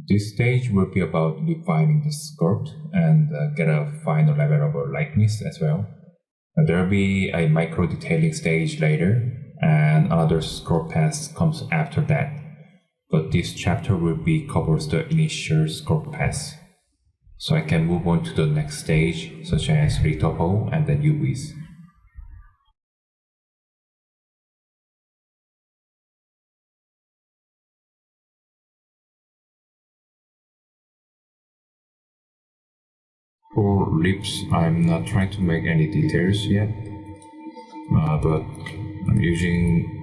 This stage will be about refining the sculpt and get a final level of likeness as well. There will be a micro detailing stage later, and another sculpt pass comes after that. But this chapter will be covers the initial sculpt pass. So I can move on to the next stage, such as retopo and then UVs. For lips, I'm not trying to make any details yet, but I'm using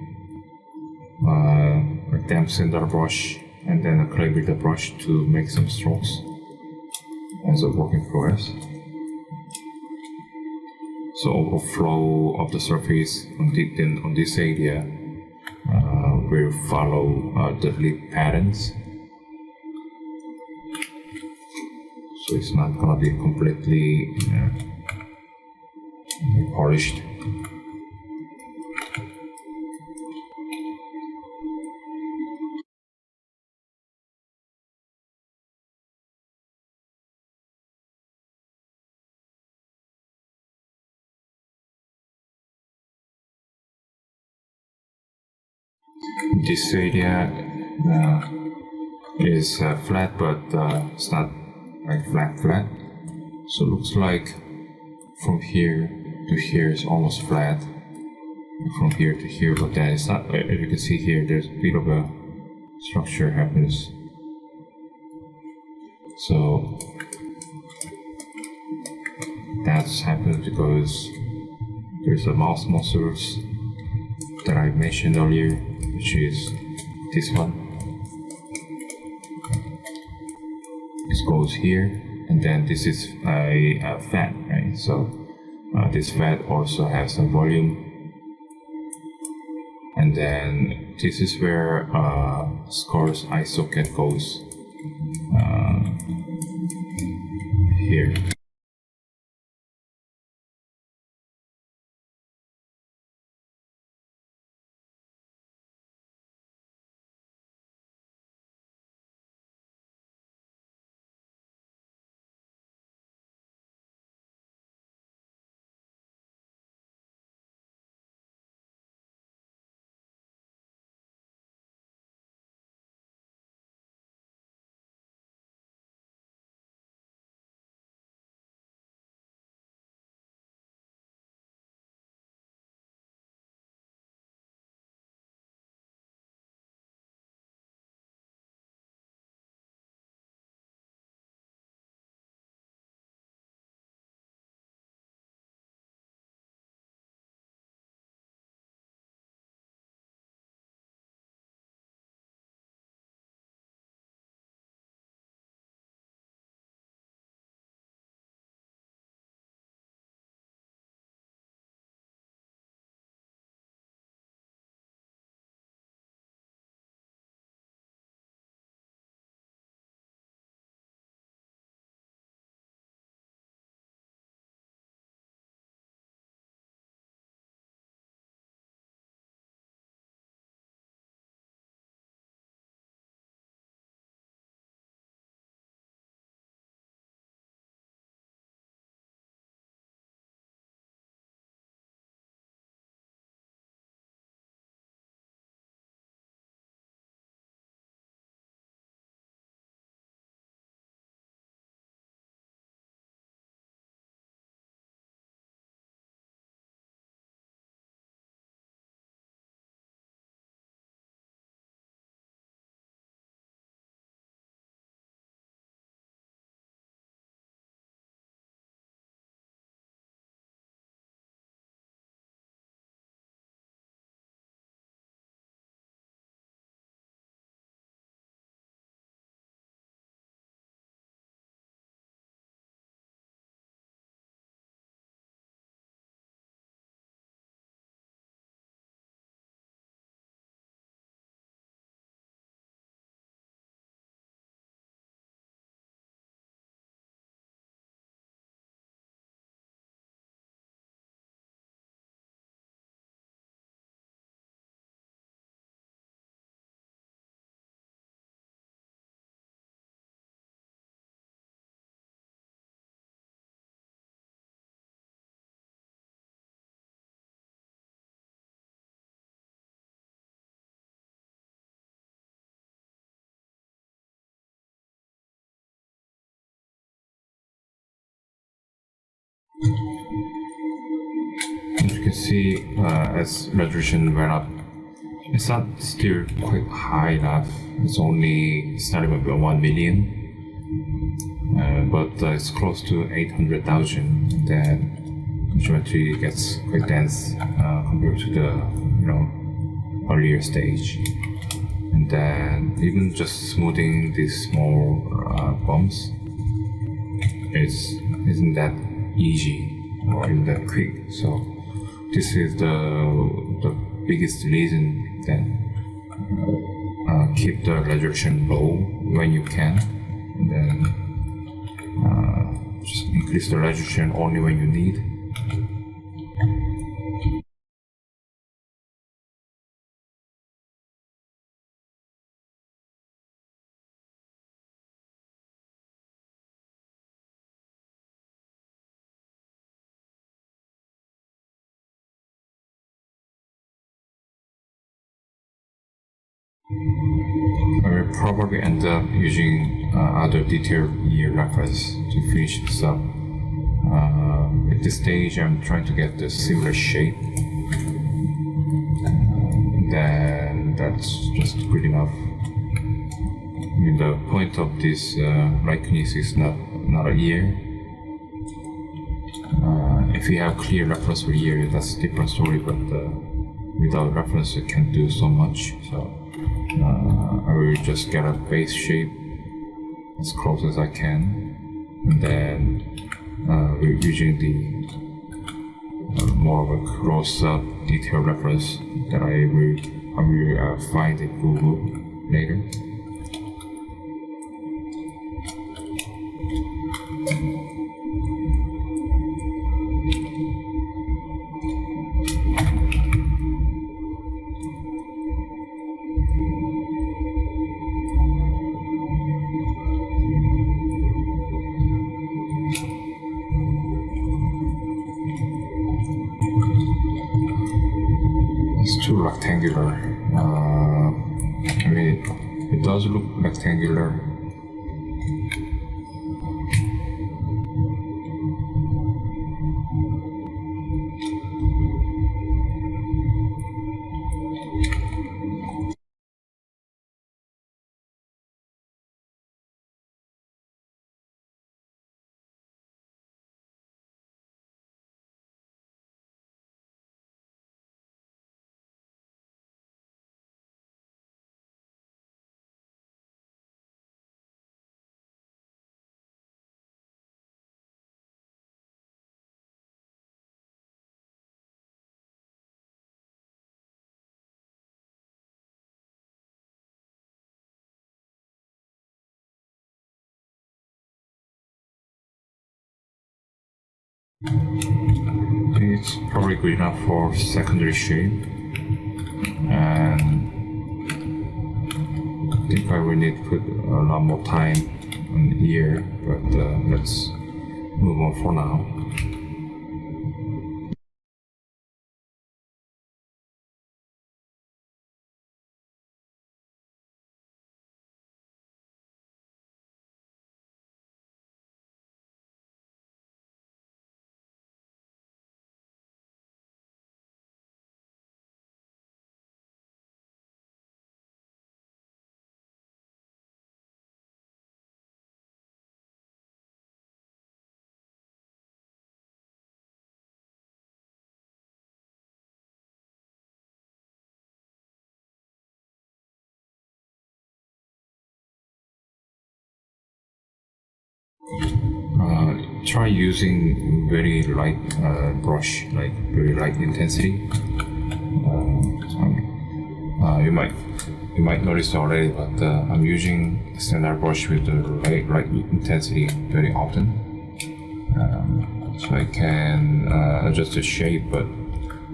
a damp cinder brush and then a clay builder brush to make some strokes as a work in progress. So overflow of the surface on this area will follow the lip patterns. So it's not gonna be completely polished. This area is flat, but it's not like flat. So it looks like from here to here is almost flat. From here to here, but then it's not. As you can see here, there's a bit of a structure happens. So that's happened because there's a mouse muscles that I mentioned earlier, which is this one. This goes here, and then this is a fat, right? So this fat also has some volume, and then this is where Score's eye socket goes here. As you can see, as resolution went up, it's not still quite high enough. It's not even 1 million, but it's close to 800,000. Then geometry gets quite dense compared to the earlier stage. And then even just smoothing these small bumps isn't that easy or isn't that quick. So this is the biggest reason that keep the resolution low when you can, and then just increase the resolution only when you need. I will probably end up using other detailed year reference to finish this up. At this stage, I'm trying to get the similar shape. Then that's just good enough. I mean, the point of this likeness is not a year. If you have clear reference for year, that's a different story. But without reference, you can't do so much. So I will just get a base shape as close as I can, and then we're using the more of a close-up detail reference that I will find in Google later. It's too rectangular. I mean, it does look rectangular. It's probably good enough for secondary shape, and I think I will need to put a lot more time on here, but let's move on for now. Try using very light brush, like very light intensity. You might notice already, but I'm using standard brush with the light intensity very often, so I can adjust the shape, but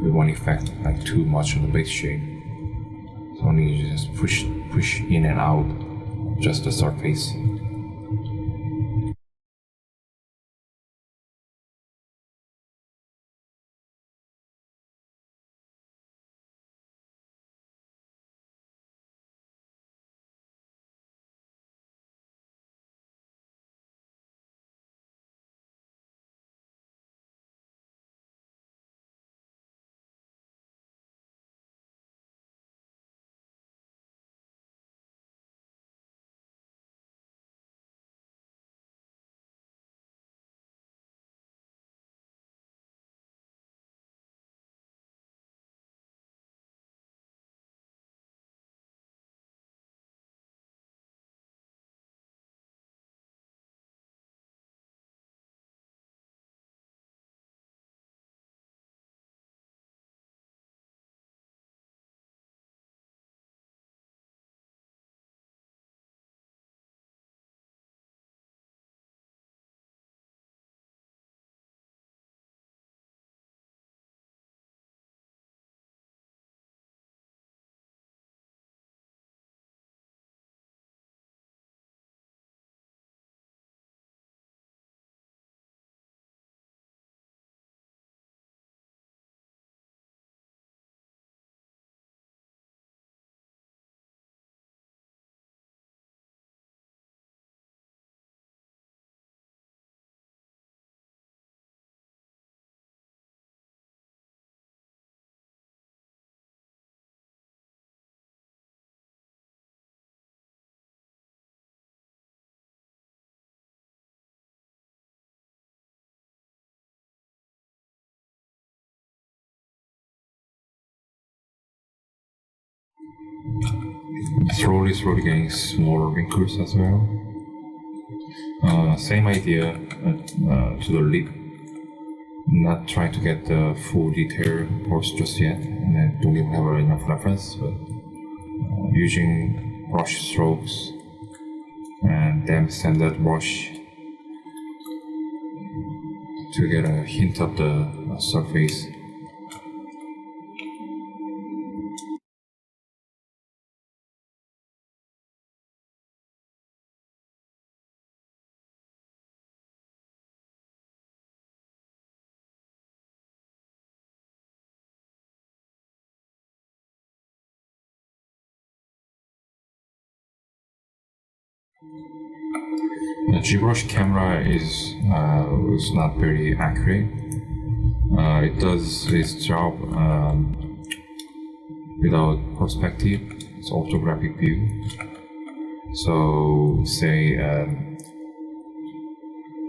we won't affect like too much on the base shape. So only just push in and out just the surface. slowly getting smaller wrinkles as well. Same idea to the lip. Not trying to get the full detail course just yet, and I don't even have enough reference, but using brush strokes and damp standard brush to get a hint of the surface. The ZBrush camera is not very accurate. It does its job without perspective. It's orthographic view. So say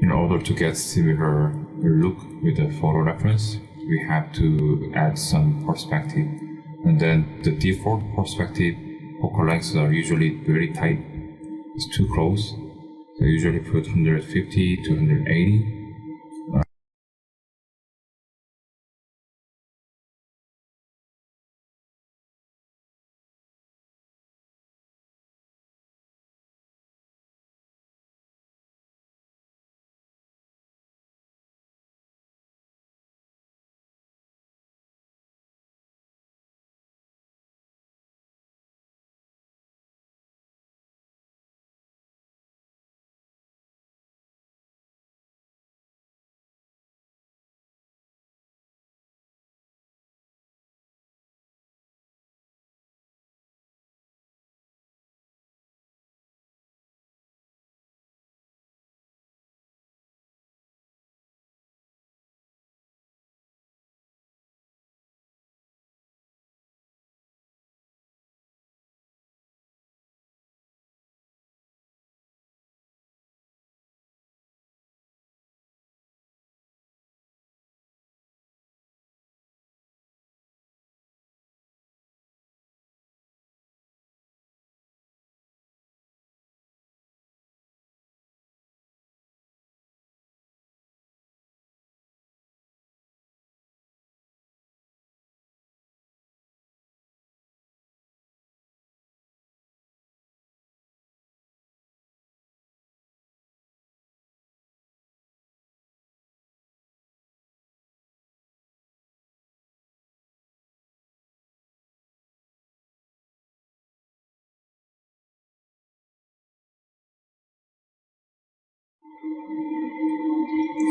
in order to get similar look with the photo reference, we have to add some perspective. And then the default perspective focal lengths are usually very tight. It's too close. So I usually put 150 to 180.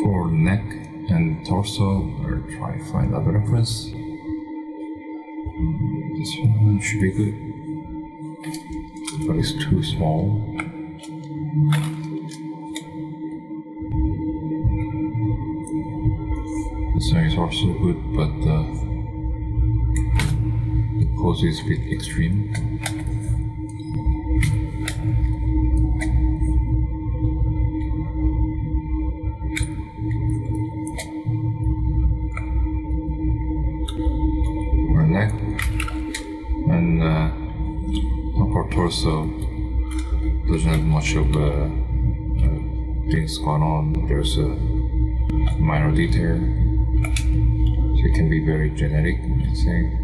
For neck and torso, I'll try to find other reference. This one should be good, but it's too small. This one is also good, but the pose is a bit extreme. Neck and upper torso doesn't have much of things going on. There's a minor detail, so it can be very generic, you could say.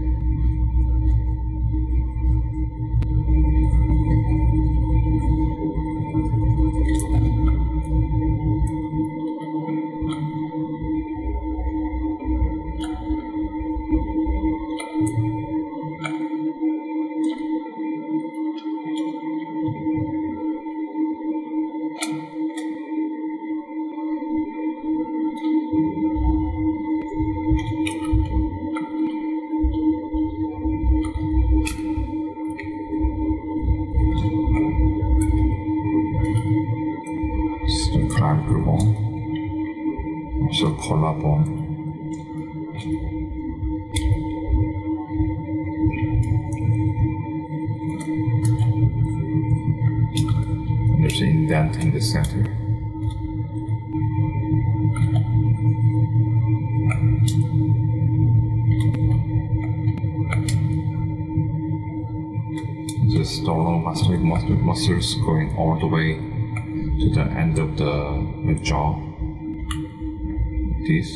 Collarbone, also collarbone. There's an indent in the center. the sternocleidomastoid muscles going all the way to the end of the jaw. This,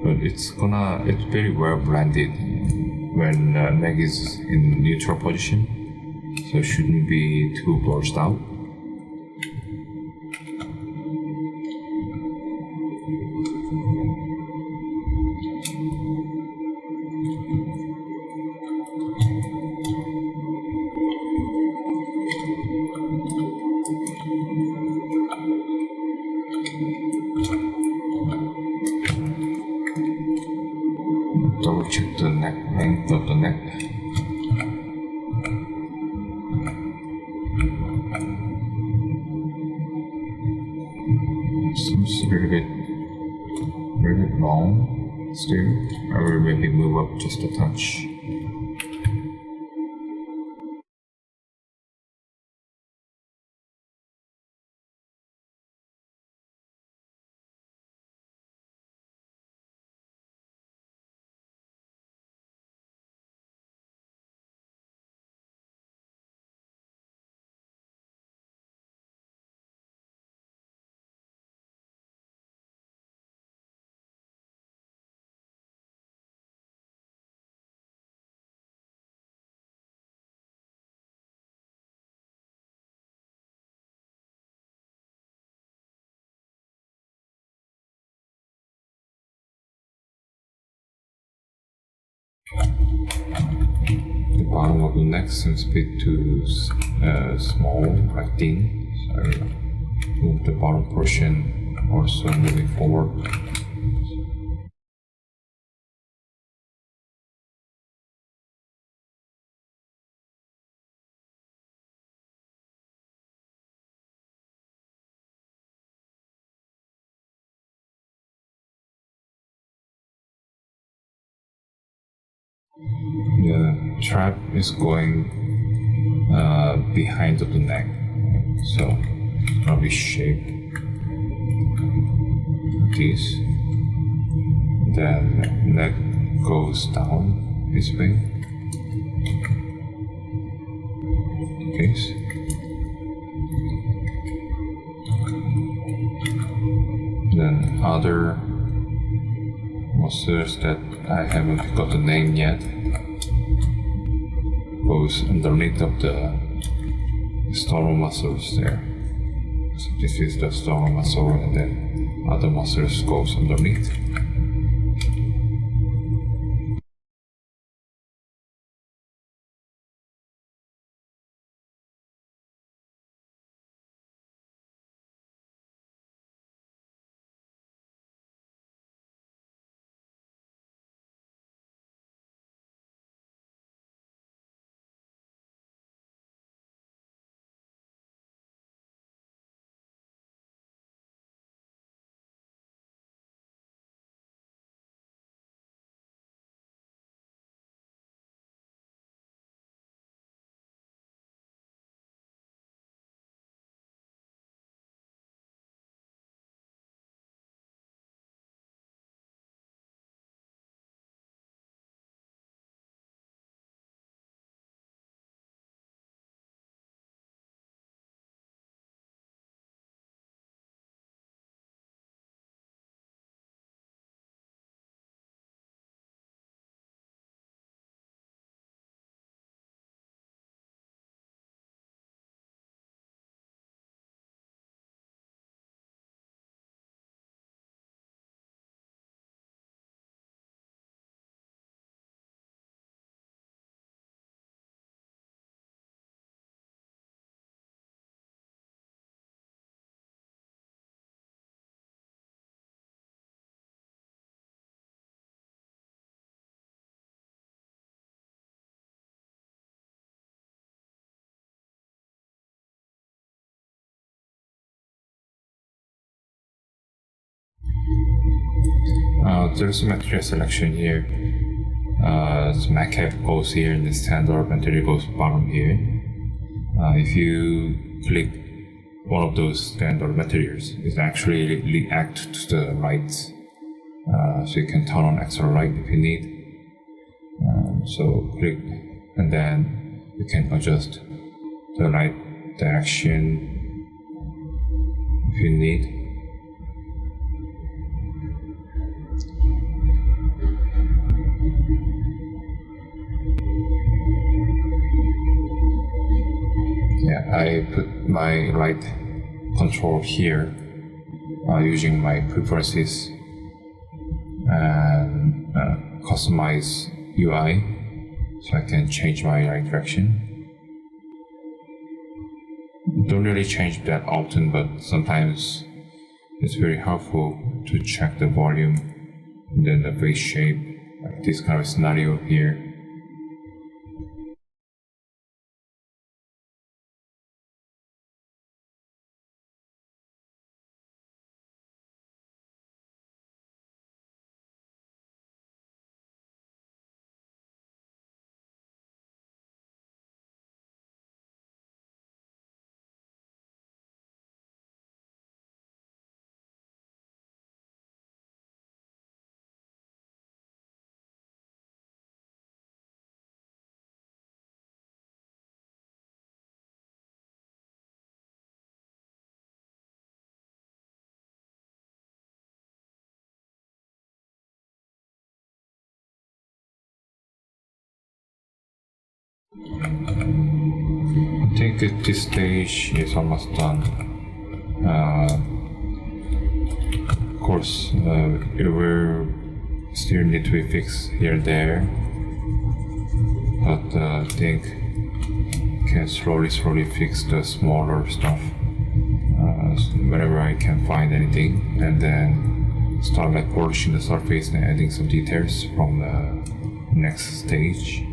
but it's very well blended when neck is in neutral position, so it shouldn't be too burst out. Double check the length of the neck. Seems a little bit long still. I will maybe move up just a touch. The bottom of the neck seems a bit too small, quite thin, so I will move the bottom portion also moving forward. The trap is going behind of the neck, so probably shape this. Then neck goes down this way. Okay. Then other muscles that I haven't got the name yet goes underneath of the sternal muscles there. So this is the sternal muscle, and then other muscles goes underneath. There's a material selection here. So my cap goes here, and the standard material goes bottom here. If you click one of those standard materials, it actually react to the right. So you can turn on extra light if you need. So click, and then you can adjust the light direction if you need. Yeah, I put my light control here using my preferences and customize UI so I can change my light direction. Don't really change that often, but sometimes it's very helpful to check the volume and then the face shape, like this kind of scenario here. I think at this stage is almost done. Of course, it will still need to be fixed here and there, but I think can slowly fix the smaller stuff whenever I can find anything, and then start like polishing the surface and adding some details from the next stage.